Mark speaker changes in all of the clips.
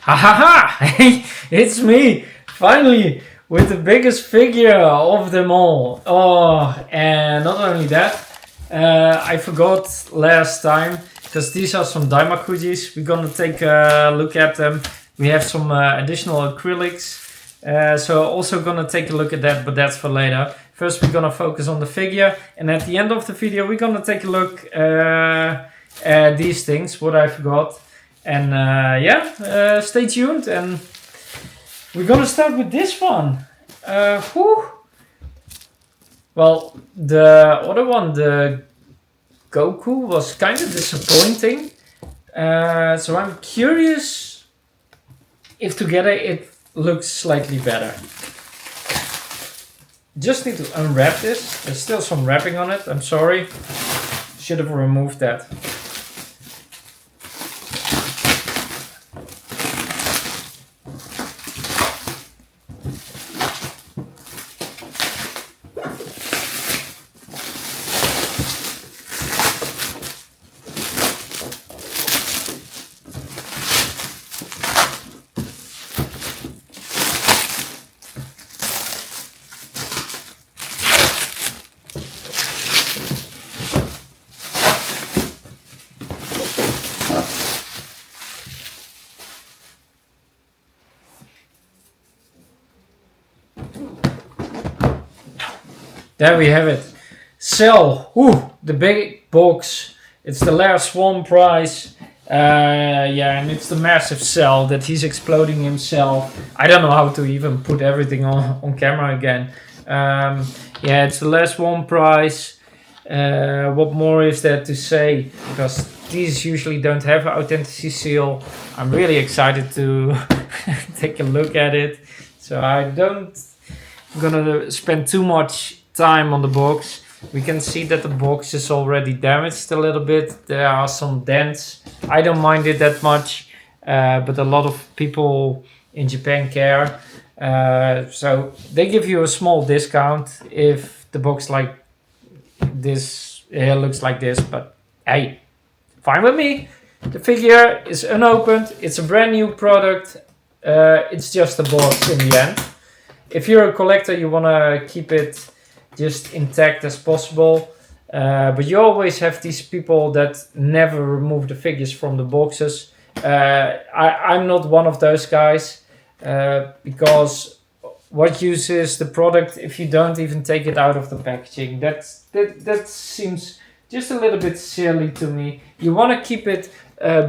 Speaker 1: Ha ha ha! Hey, it's me! Finally! With the biggest figure of them all. Oh, and not only that, I forgot last time, because these are some Kujis. We're gonna take a look at them. We have some additional acrylics. So also gonna take a look at that, but that's for later. First we're gonna focus on the figure, and at the end of the video we're gonna take a look at these things, what I forgot. And stay tuned, and we're gonna start with this one. Well, the other one, the Goku, was kind of disappointing. So I'm curious if together it looks slightly better. Just need to unwrap this. There's still some wrapping on it. I'm sorry. Should have removed that. There we have it. Cell. Ooh, the big box. It's the last one prize. And it's the massive Cell that he's exploding himself. I don't know how to even put everything on camera again. It's the last one prize. What more is there to say? Because these usually don't have an authenticity seal. I'm really excited to take a look at it. So I'm gonna spend too much time on the box. We can see that the box is already damaged a little bit. There are some dents. I don't mind it that much, but a lot of people in Japan care. So they give you a small discount if the box like this looks like this. But hey, fine with me. The figure is unopened. It's a brand new product. It's just a box in the end. If you're a collector, you want to keep it just intact as possible, but you always have these people that never remove the figures from the boxes. I'm not one of those guys, because what use is the product if you don't even take it out of the packaging? That seems just a little bit silly to me. You want to keep it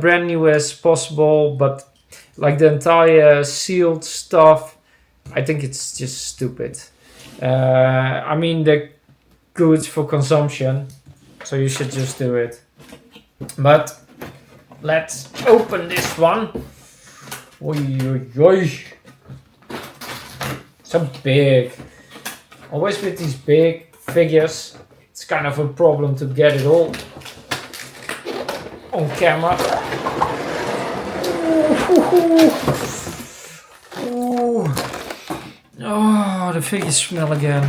Speaker 1: brand new as possible, but like the entire sealed stuff, I think it's just stupid. I mean, they're good for consumption, so you should just do it. But let's open this one. Oi. So big. Always with these big figures, it's kind of a problem to get it all on camera. Ooh. Oh, the figures smell again.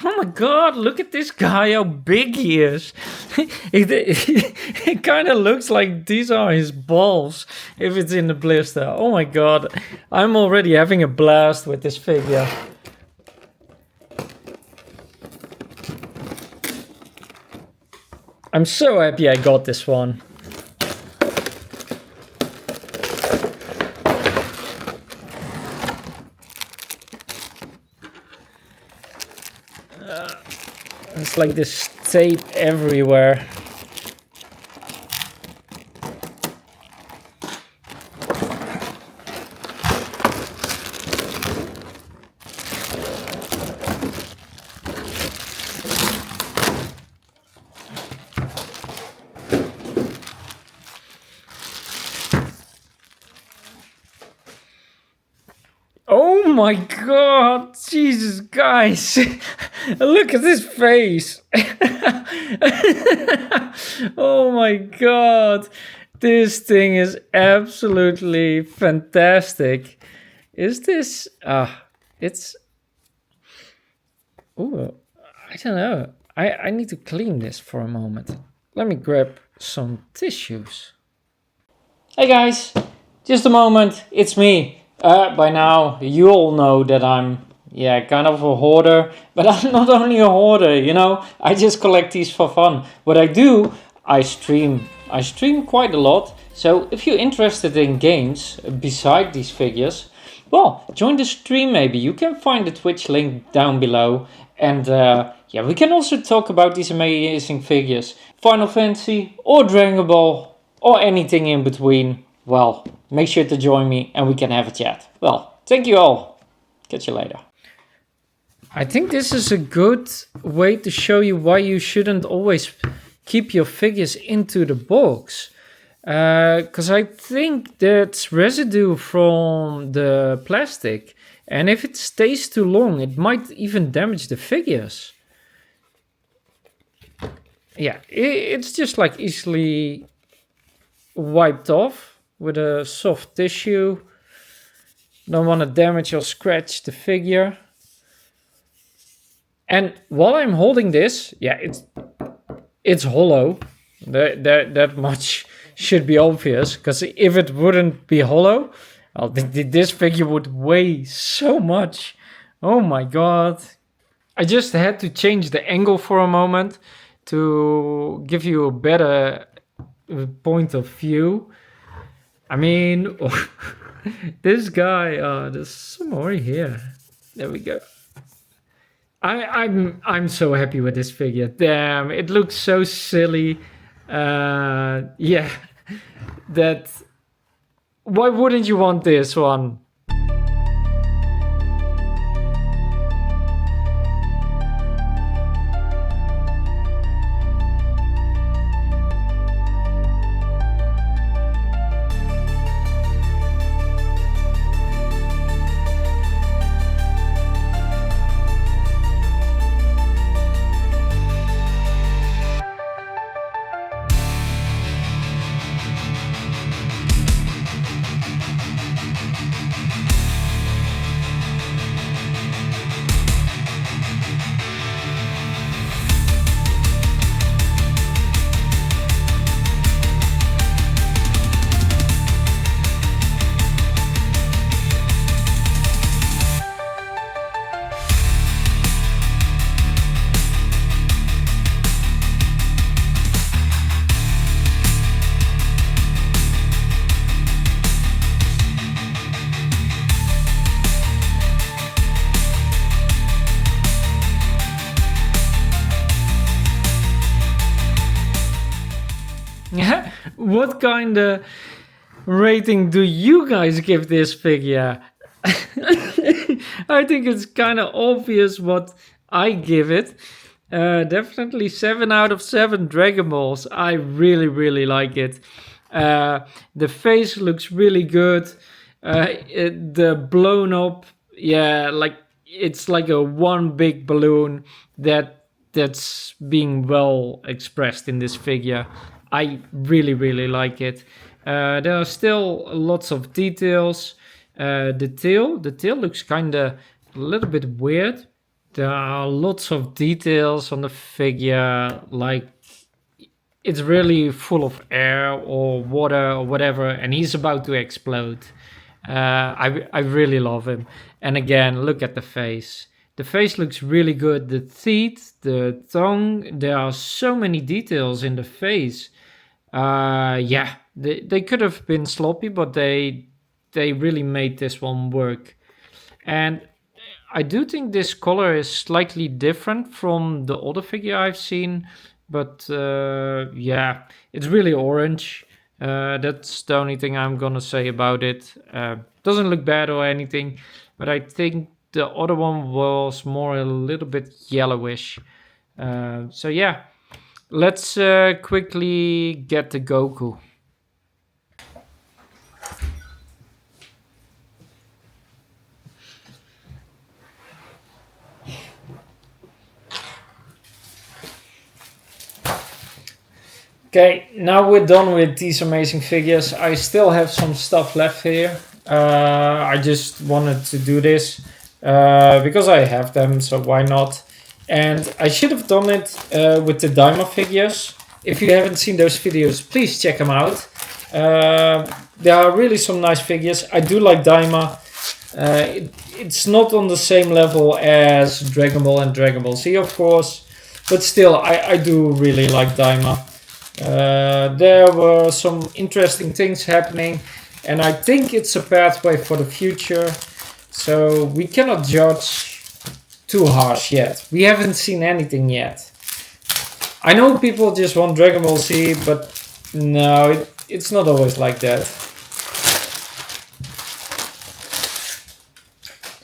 Speaker 1: Oh my god, look at this guy, how big he is. It kind of looks like these are his balls if it's in the blister. Oh my god, I'm already having a blast with this figure. I'm so happy I got this one. It's like this tape everywhere. Oh my god, Jesus, guys. Look at his face. Oh my god. This thing is absolutely fantastic. Is this... it's... Ooh, I don't know. I need to clean this for a moment. Let me grab some tissues. Hey guys, just a moment, it's me. By now, you all know that I'm, kind of a hoarder. But I'm not only a hoarder, you know. I just collect these for fun. What I do, I stream. I stream quite a lot. So if you're interested in games beside these figures, well, join the stream maybe. You can find the Twitch link down below. And we can also talk about these amazing figures. Final Fantasy or Dragon Ball or anything in between. Well, make sure to join me and we can have a chat. Well, thank you all. Catch you later. I think this is a good way to show you why you shouldn't always keep your figures into the box. Because I think that's residue from the plastic. And if it stays too long, it might even damage the figures. Yeah, it's just like easily wiped off with a soft tissue. Don't want to damage or scratch the figure. And while I'm holding this, it's hollow. That much should be obvious, because if it wouldn't be hollow, well, this figure would weigh so much. Oh my god. I just had to change the angle for a moment to give you a better point of view. I mean, this guy, there's some more here. There we go. I'm so happy with this figure. Damn, it looks so silly. Why wouldn't you want this one? What kind of rating do you guys give this figure? I think it's kind of obvious what I give it. Definitely 7 out of 7 Dragon Balls. I really like it. The face looks really good. The blown up, it's like a one big balloon that's being well expressed in this figure. I really like it. There are still lots of details. The tail looks kind of a little bit weird. There are lots of details on the figure, like it's really full of air or water or whatever, and he's about to explode. I really love him. And again, look at the face. The face looks really good. The teeth, the tongue, there are so many details in the face. They could have been sloppy, but they really made this one work. And I do think this color is slightly different from the other figure I've seen, but it's really orange. That's the only thing I'm gonna say about it. Doesn't look bad or anything, but I think the other one was more a little bit yellowish. Let's quickly get to Goku. Okay, now we're done with these amazing figures. I still have some stuff left here. I just wanted to do this because I have them, so why not? And I should have done it with the Daima figures. If you haven't seen those videos, please check them out. There are really some nice figures. I do like Daima. It's not on the same level as Dragon Ball and Dragon Ball Z, of course, but still, I do really like Daima. There were some interesting things happening, and I think it's a pathway for the future, so we cannot judge too harsh yet. We haven't seen anything yet. I know people just want Dragon Ball Z, but no, it's not always like that.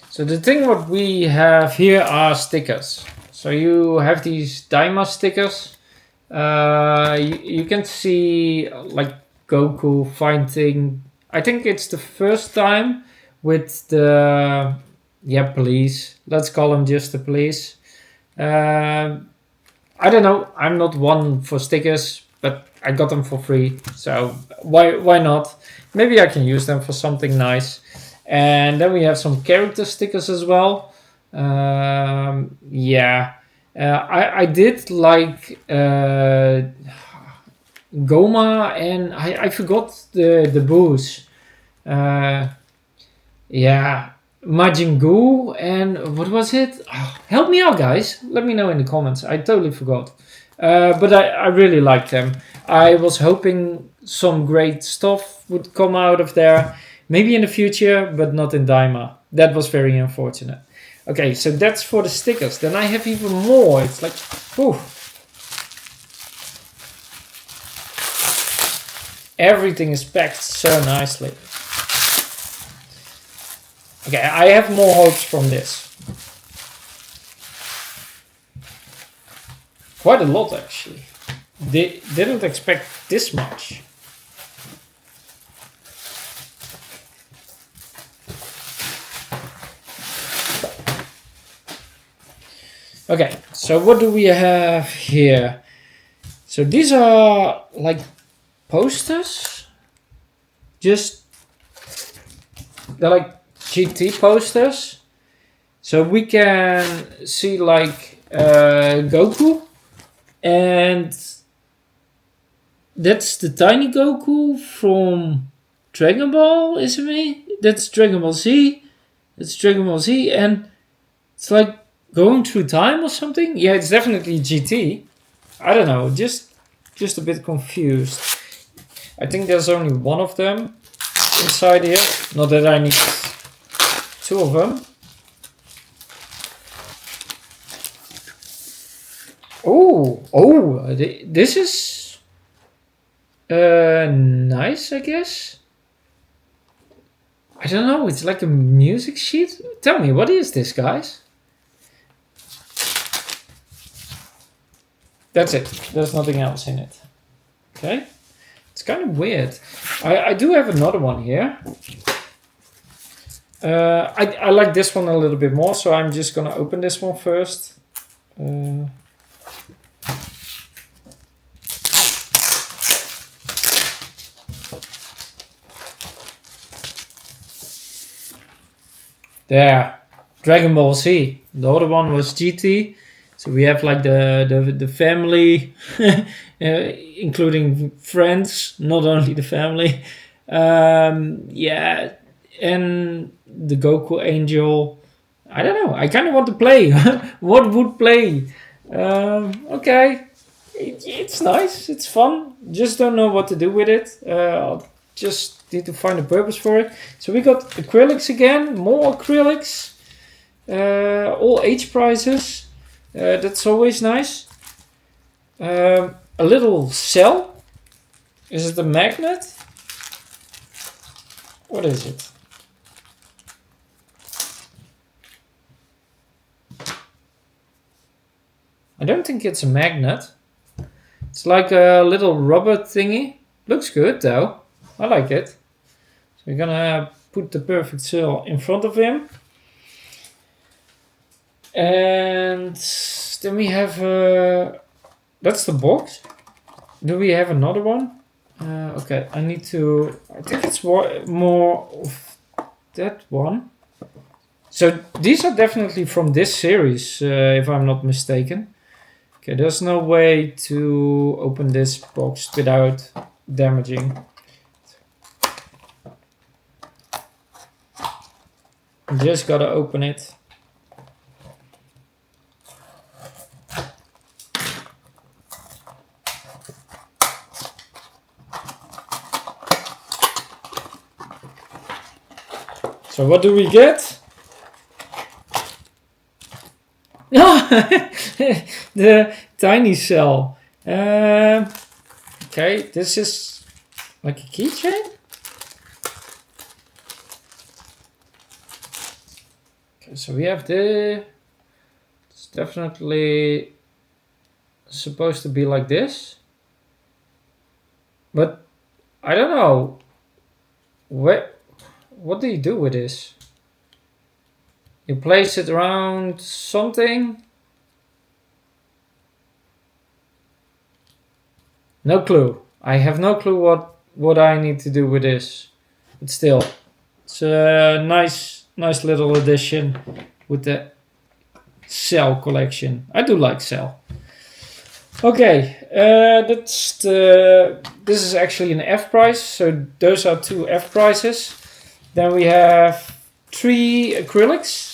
Speaker 1: So the thing what we have here are stickers. So you have these Daima stickers. You can see like Goku fighting. I think it's the first time with the police. Let's call them just the police. I don't know. I'm not one for stickers, but I got them for free. So why not? Maybe I can use them for something nice. And then we have some character stickers as well. I did like Goma, and I forgot the boos. Majin Buu, and what was it? Oh, help me out, guys. Let me know in the comments. I totally forgot. But I really liked them. I was hoping some great stuff would come out of there. Maybe in the future, but not in Daima. That was very unfortunate. Okay, so that's for the stickers. Then I have even more. It's like, whew. Everything is packed so nicely. Okay, I have more hopes from this. Quite a lot, actually. They didn't expect this much. Okay, so what do we have here? So these are like posters. They're like GT posters. So we can see like Goku, and that's the tiny Goku from Dragon Ball, isn't it? That's Dragon Ball Z. It's Dragon Ball Z, and it's like going through time or something? Yeah, it's definitely GT. I don't know, just a bit confused. I think there's only one of them inside here. Not that I need two of them. Oh, this is nice, I guess. I don't know, it's like a music sheet. Tell me, what is this, guys? That's it. There's nothing else in it. Okay. It's kind of weird. I do have another one here. I like this one a little bit more, so I'm just going to open this one first. There. Dragon Ball Z. The other one was GT. So we have like the family, including friends, not only the family. And the Goku Angel. I don't know. I kind of want to play. What would play? Okay. It's nice. It's fun. Just don't know what to do with it. I'll just need to find a purpose for it. So we got acrylics again. More acrylics. All H prices. That's always nice. A little cell. Is it a magnet? What is it? I don't think it's a magnet. It's like a little rubber thingy. Looks good though. I like it. So we're gonna put the perfect cell in front of him. And then we have, that's the box. Do we have another one? Okay, I think it's more of that one. So these are definitely from this series, if I'm not mistaken. Okay, there's no way to open this box without damaging. Just gotta open it. So what do we get? The tiny cell. Okay, this is like a keychain. Okay, so we have it's definitely supposed to be like this, but I don't know what do you do with this? You place it around something? No clue. I have no clue what I need to do with this. But still, it's a nice little addition with the Cell collection. I do like Cell. Okay, this is actually an F price. So those are 2 F prices. Then we have 3 acrylics.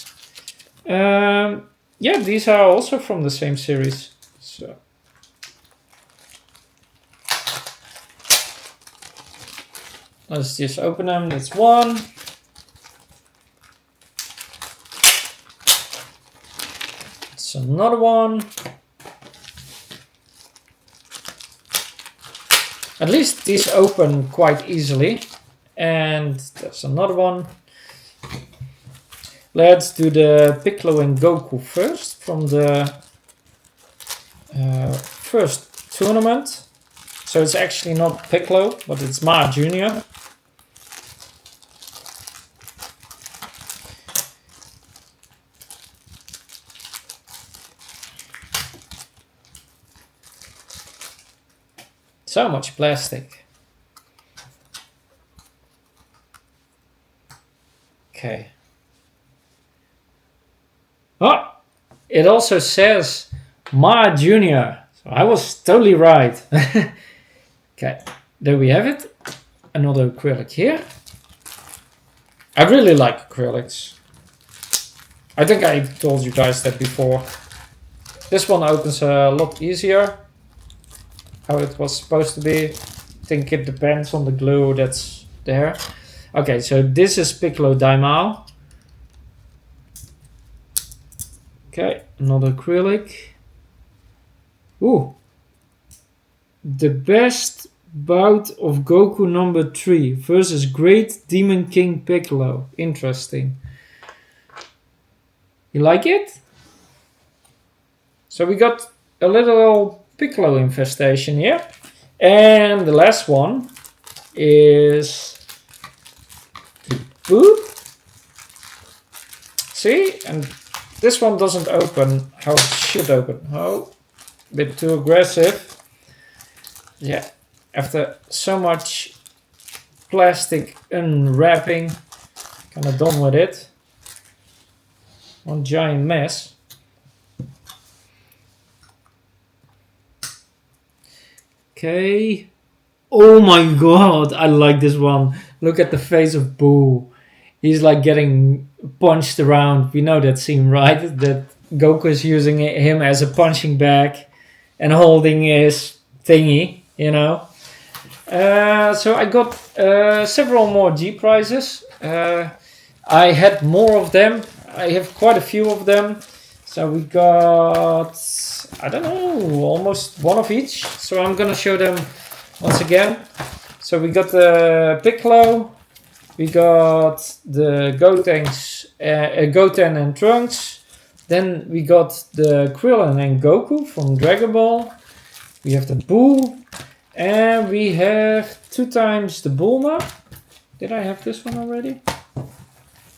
Speaker 1: Yeah, these are also from the same series. So let's just open them. That's 1. It's another one. At least these open quite easily. And there's another one. Let's do the Piccolo and Goku first from the first tournament. So it's actually not Piccolo, but it's Ma Jr. So much plastic. Okay. Oh, it also says Ma Jr. So I was totally right. Okay, there we have it. Another acrylic here. I really like acrylics. I think I told you guys that before. This one opens a lot easier. How it was supposed to be. I think it depends on the glue that's there. Okay, so this is Piccolo Daimao. Okay, another acrylic. Ooh. The best bout of Goku number 3 versus Great Demon King Piccolo. Interesting. You like it? So we got a little Piccolo infestation here. And the last one is Boo. See? And this one doesn't open how it should open. Oh, a bit too aggressive. Yeah, after so much plastic unwrapping, kind of done with it. One giant mess. Okay. Oh my god, I like this one. Look at the face of Boo. He's like getting punched around. We know that scene, right? That Goku is using him as a punching bag and holding his thingy, you know. So I got several more G prizes. I had more of them. I have quite a few of them. So we got, I don't know, almost one of each. So I'm gonna show them once again. So we got the Piccolo. We got the Goten and Trunks. Then we got the Krillin and Goku from Dragonball. We have the Boo. And we have 2 times the Bulma. Did I have this one already? I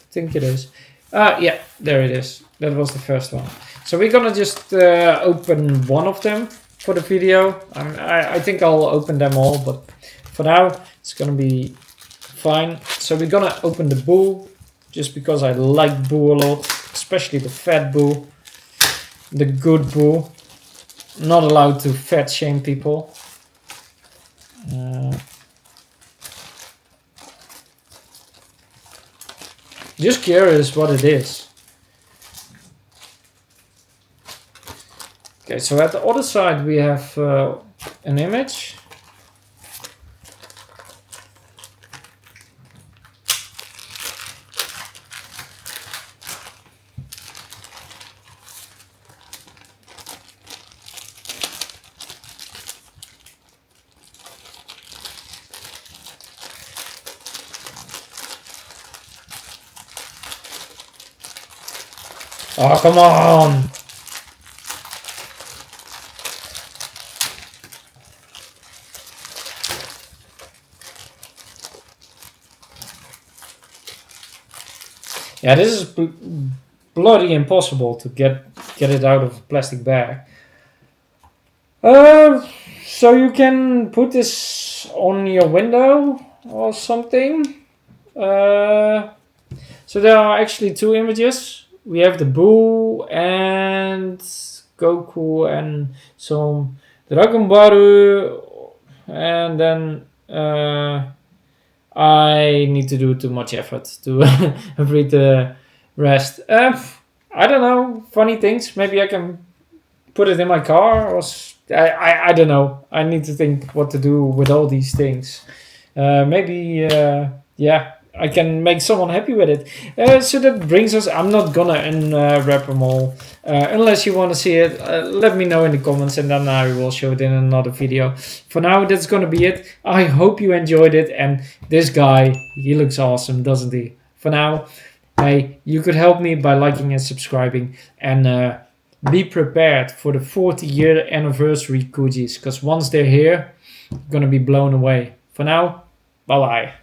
Speaker 1: think it is. Yeah, there it is. That was the first one. So we're gonna just open one of them for the video. I think I'll open them all, but for now it's gonna be fine. So we're gonna open the Boo, just because I like Boo a lot, especially the fat Boo, the good Boo. Not allowed to fat shame people. Just curious what it is. Okay, so at the other side we have an image. Oh, come on! Yeah, this is bloody impossible to get it out of a plastic bag. So you can put this on your window or something. So there are actually two images. We have the Boo and Goku and some Dragonball, and then I need to do too much effort to read the rest. I don't know, funny things. Maybe I can put it in my car, or I don't know. I need to think what to do with all these things. Maybe yeah, I can make someone happy with it. So that brings us. I'm not gonna unwrap them all unless you want to see it. Let me know in the comments, and then I will show it in another video. For now, that's gonna be it. I hope you enjoyed it. And this guy, he looks awesome, doesn't he? For now, hey, you could help me by liking and subscribing, and be prepared for the 40-year anniversary Kujis, because once they're here, I'm gonna be blown away. For now, bye bye.